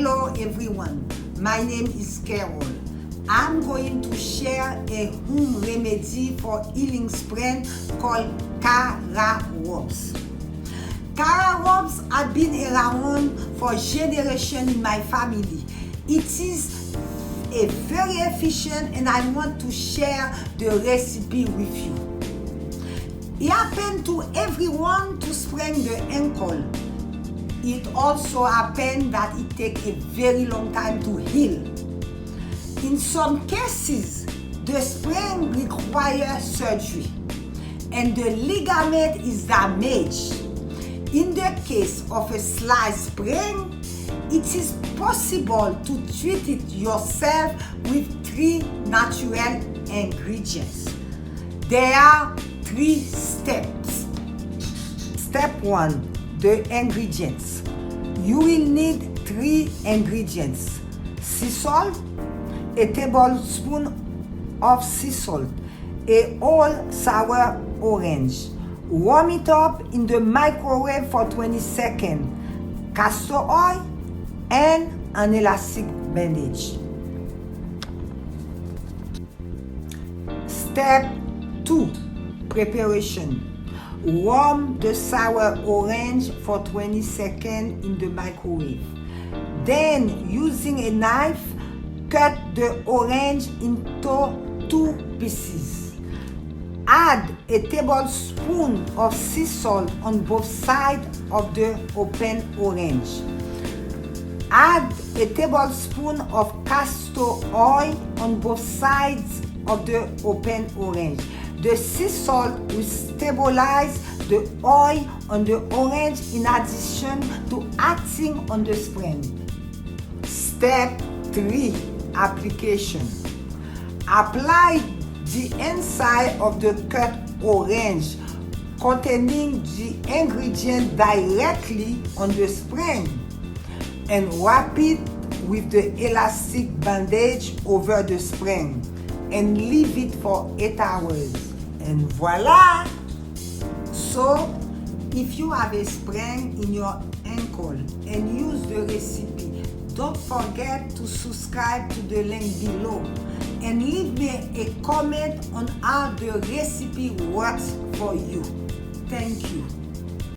Hello everyone, my name is Carole. I'm going to share a home remedy for healing sprain called Cararubs. Cararubs have been around for generations in my family. It is a very efficient and I want to share the recipe with you. It happens to everyone to sprain the ankle. It also happens that it takes a very long time to heal. In some cases, the sprain requires surgery and the ligament is damaged. In the case of a slight sprain, it is possible to treat it yourself with 3 natural ingredients. There are 3 steps. Step 1. The ingredients. You will need 3 ingredients: sea salt, a tablespoon of sea salt, a whole sour orange. Warm it up in the microwave for 20 seconds. Castor oil and an elastic bandage. Step 2. Preparation. Warm the sour orange for 20 seconds in the microwave. Then, using a knife, cut the orange into 2 pieces. Add a tablespoon of sea salt on both sides of the open orange. Add a tablespoon of castor oil on both sides of the open orange. The sea salt will stabilize the oil on the orange in addition to acting on the sprain. Step 3. Application. Apply the inside of the cut orange containing the ingredient directly on the sprain and wrap it with the elastic bandage over the sprain and leave it for 8 hours. And voila! So, if you have a sprain in your ankle and use the recipe, don't forget to subscribe to the link below and leave me a comment on how the recipe works for you. Thank you.